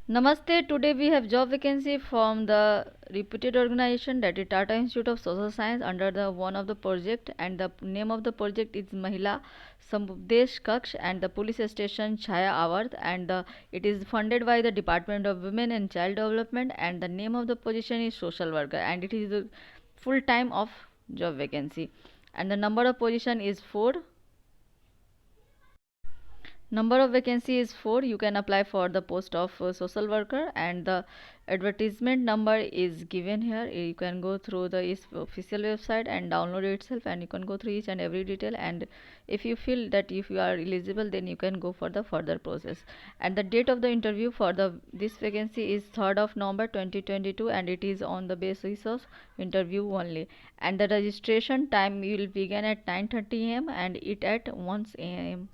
Namaste. Today we have job vacancy from the reputed organization that is Tata Institute of Social Science under the one of the project, and the name of the project is Mahila Samdesh Kaksh and the police station Chhaya Avarth, and it is funded by the Department of Women and Child Development, and the name of the position is social worker, and it is a full time of job vacancy, and the number of position is 4. Number of vacancy is 4. You can apply for the post of social worker, and the advertisement number is given here. You can go through the official website and download itself, and you can go through each and every detail, and if you feel that if you are eligible, then you can go for the further process. And the date of the interview for the this vacancy is 3rd of November 2022, and it is on the basis of interview only, and the registration time will begin at 9:30 am and it at 1 am.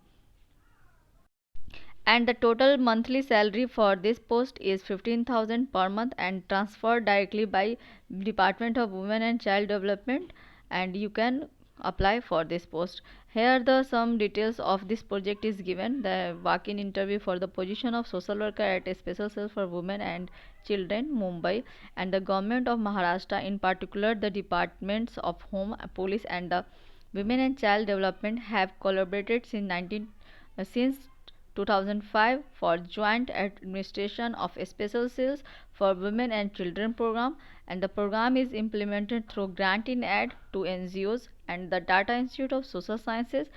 And the total monthly salary for this post is 15,000 per month and transferred directly by Department of Women and Child Development, and you can apply for this post. Here the some details of this project is given. The walk-in interview for the position of social worker at a special cell for women and children, Mumbai, and the government of Maharashtra, in particular the departments of Home, Police, and the Women and Child Development have collaborated since 2005 for joint administration of special cells for women and children program, and the program is implemented through grant in aid to NGOs, and the Tata Institute of Social Sciences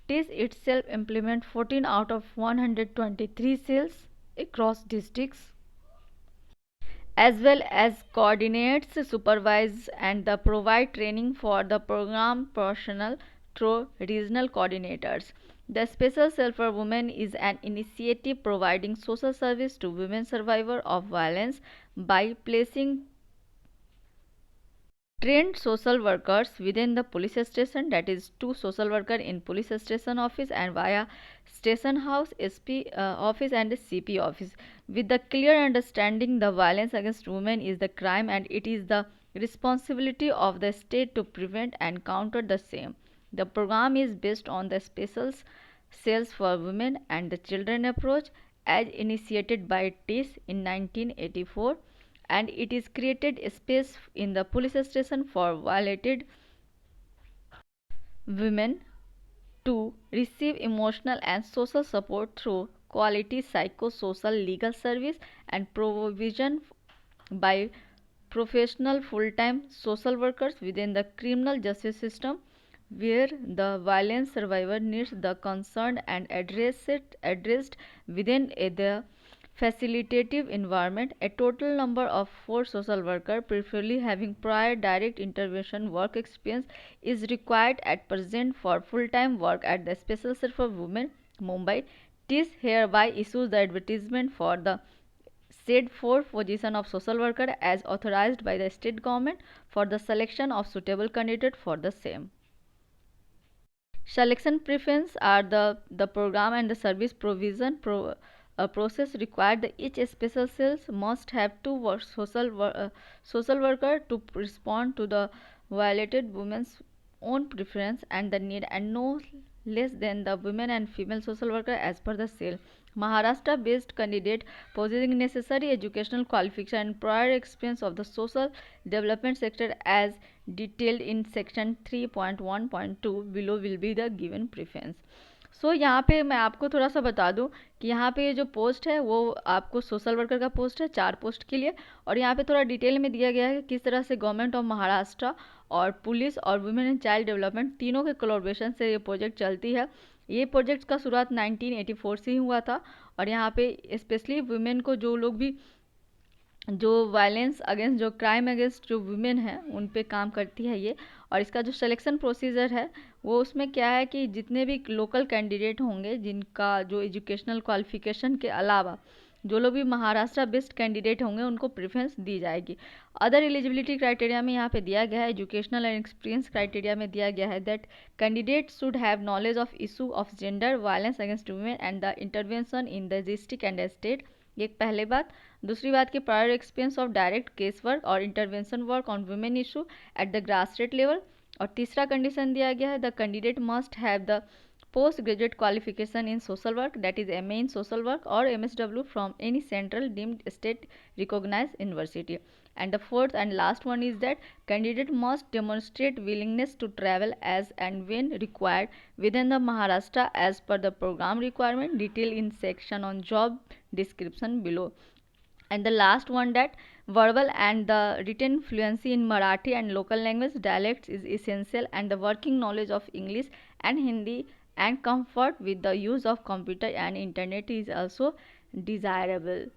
TIS itself implement 14 out of 123 cells across districts, as well as coordinates, supervise, and the provide training for the program personnel through regional coordinators. The Special Cell for Women is an initiative providing social service to women survivors of violence by placing trained social workers within the police station, that is two social worker in police station office and via station house, SP office and CP office, with the clear understanding the violence against women is the crime and it is the responsibility of the state to prevent and counter the same. The program is based on the special cells for women and the children approach as initiated by TIS in 1984, and it is created a space in the police station for violated women to receive emotional and social support through quality psychosocial legal service and provision by professional full-time social workers within the criminal justice system, where the violence survivor needs the concern and addressed within the facilitative environment. A total number of 4 social workers, preferably having prior direct intervention work experience, is required at present for full-time work at the Special Cell for Women, Mumbai. TIS hereby issues the advertisement for the said 4 position of social worker as authorized by the state government for the selection of suitable candidate for the same. Selection preference are the program and the service provision process required. Each special cells must have two social worker to respond to the violated women's own preference and the need, and no less than the women and female social worker as per the cell. Maharashtra based candidate possessing necessary educational qualification and prior experience of the social development sector as detailed in section 3.1.2 below will be the given preference. यहाँ पे मैं आपको थोड़ा सा बता दूं कि यहाँ पे ये जो पोस्ट है वो आपको सोशल वर्कर का पोस्ट है, 4 पोस्ट के लिए, और यहाँ पे थोड़ा डिटेल में दिया गया है कि किस तरह से गवर्नमेंट ऑफ महाराष्ट्र और पुलिस और वुमेन एंड चाइल्ड डेवलपमेंट तीनों के कोलैबोरेशन से ये प्रोजेक्ट चलती है। ये प्रोजेक्ट का शुरुआत 1984 से ही हुआ था, और यहाँ पे स्पेशली वुमेन को जो लोग भी जो वायलेंस अगेंस्ट जो क्राइम अगेंस्ट जो वुमेन है उन पे काम करती है ये। और इसका जो सिलेक्शन प्रोसीजर है वो उसमें क्या है कि जितने भी लोकल कैंडिडेट होंगे जिनका जो एजुकेशनल क्वालिफिकेशन के अलावा जो लोग भी महाराष्ट्र बेस्ड कैंडिडेट होंगे उनको प्रेफरेंस दी जाएगी। अदर एलिजिबिलिटी क्राइटेरिया में यहाँ पे दिया गया है, एजुकेशनल एंड एक्सपीरियंस क्राइटेरिया में दिया गया है that candidate should have knowledge of issue of gender violence against women and the intervention in the district and state. ये पहले बात। दूसरी बात की prior experience of direct case work और intervention work on women issue at the grass root level. और तीसरा condition दिया गया है the candidate must have the postgraduate qualification in social work, that is MA in social work or MSW from any central deemed state recognized university. And the fourth and last one is that candidate must demonstrate willingness to travel as and when required within the Maharashtra as per the program requirement detailed in section on job description below. And the last one, that verbal and the written fluency in Marathi and local language dialects is essential, and the working knowledge of English and Hindi and comfort with the use of computer and internet is also desirable.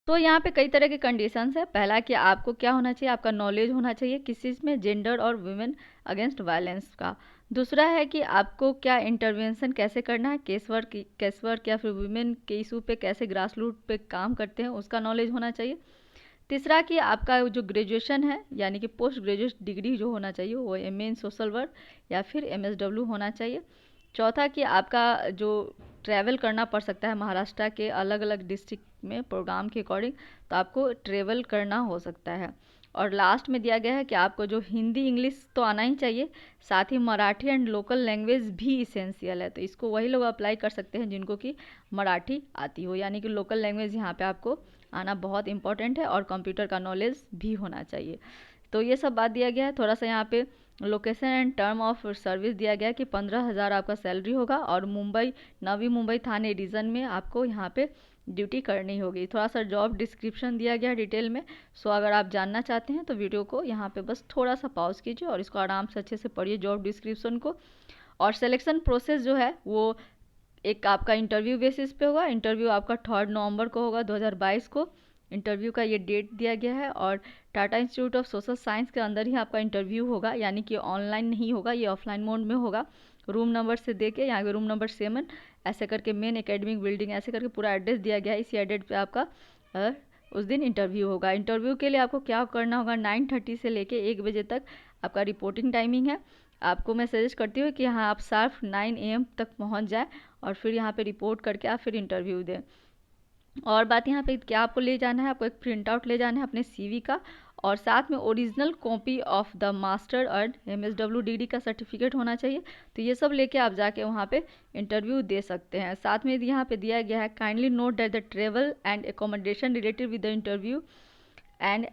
तो यहाँ पे कई तरह के conditions है। पहला कि आपको क्या होना चाहिए, आपका नॉलेज होना चाहिए किस चीज़ में, जेंडर और वुमेन अगेंस्ट वायलेंस का। दूसरा है कि आपको क्या इंटरवेंशन कैसे करना है, केस वर्क या फिर वुमेन के इशू पे कैसे ग्रास रूट पे काम करते हैं उसका नॉलेज होना चाहिए। तीसरा कि आपका जो ग्रेजुएशन है यानी कि पोस्ट ग्रेजुएट डिग्री जो होना चाहिए वो MA इन सोशल वर्क या फिर MSW होना चाहिए। चौथा कि आपका जो ट्रैवल करना पड़ सकता है महाराष्ट्र के अलग अलग डिस्ट्रिक्ट में प्रोग्राम के अकॉर्डिंग, तो आपको ट्रेवल करना हो सकता है। और लास्ट में दिया गया है कि आपको जो हिंदी इंग्लिश तो आना ही चाहिए, साथ ही मराठी एंड लोकल लैंग्वेज भी इसेंशियल है। तो इसको वही लोग अप्लाई कर सकते हैं जिनको कि मराठी आती हो, यानी कि लोकल लैंग्वेज यहाँ पे आपको आना बहुत इंपॉर्टेंट है और कंप्यूटर का नॉलेज भी होना चाहिए। तो ये सब बात दिया गया है। थोड़ा सा यहाँ पे location and term of service दिया गया है कि 15,000 आपका सैलरी होगा और नवी मुंबई थाने रीजन में आपको यहाँ पे ड्यूटी करनी होगी। थोड़ा सा जॉब डिस्क्रिप्शन दिया गया डिटेल में। सो अगर आप जानना चाहते हैं तो वीडियो को यहाँ पे बस थोड़ा सा पॉज कीजिए और इसको आराम से अच्छे से पढ़िए जॉब डिस्क्रिप्शन को। और सिलेक्शन प्रोसेस जो है वो एक आपका इंटरव्यू बेसिस पे होगा। इंटरव्यू आपका 3 नवंबर को होगा 2022 को। इंटरव्यू का ये डेट दिया गया है और Tata institute of social science के अंदर ही आपका इंटरव्यू होगा, यानी कि ऑनलाइन नहीं होगा, ये ऑफलाइन मोड में होगा। रूम नंबर से दे के यहाँ पे रूम नंबर 7 ऐसे करके मेन एकेडमिक बिल्डिंग ऐसे करके पूरा एड्रेस दिया गया है। इसी एड्रेस पे आपका उस दिन इंटरव्यू होगा। इंटरव्यू के लिए आपको क्या करना होगा, 9:30 से लेके 1 बजे तक आपका रिपोर्टिंग टाइमिंग है। आपको मैं सजेस्ट करती हूँ कि हाँ आप शार्प 9 AM तक पहुँच जाए और फिर यहाँ पे रिपोर्ट करके आप फिर इंटरव्यू दें। और बात यहाँ पे क्या आपको ले जाना है, आपको एक प्रिंट आउट ले जाना है अपने CV का और साथ में original copy of the master और MSW डिग्री का सर्टिफिकेट होना चाहिए। तो ये सब लेके आप जाके वहाँ पे इंटरव्यू दे सकते हैं। साथ में यहाँ पे दिया गया है kindly note that the travel and accommodation related with the interview and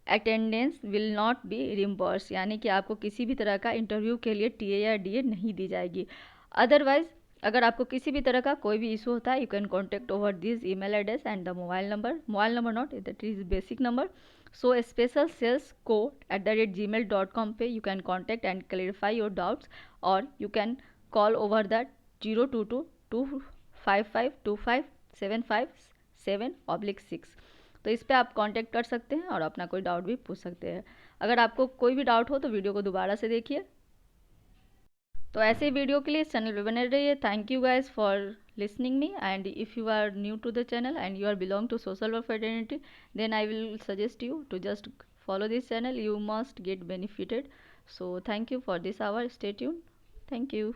attendance will not be reimburse, यानी कि आपको किसी भी तरह का इंटरव्यू के लिए TA या DA नहीं दी जाएगी। अदरवाइज अगर आपको किसी भी तरह का कोई भी इशू होता है you can contact over this email address and the mobile number not that is basic number. So special cells को @gmail.com पे you can contact and clarify your doubts और you can call over that 022-255-25-757/6। तो इस पर आप contact कर सकते हैं और अपना कोई डाउट भी पूछ सकते हैं। अगर आपको कोई भी डाउट हो तो वीडियो को दोबारा से देखिए। तो ऐसे वीडियो के लिए इस चैनल पे बने रहिए। Thank you guys for listening me and if you are new to the channel and you are belong to social work fraternity, then I will suggest you to just follow this channel. You must get benefited. So thank you for this hour. Stay tuned. Thank you.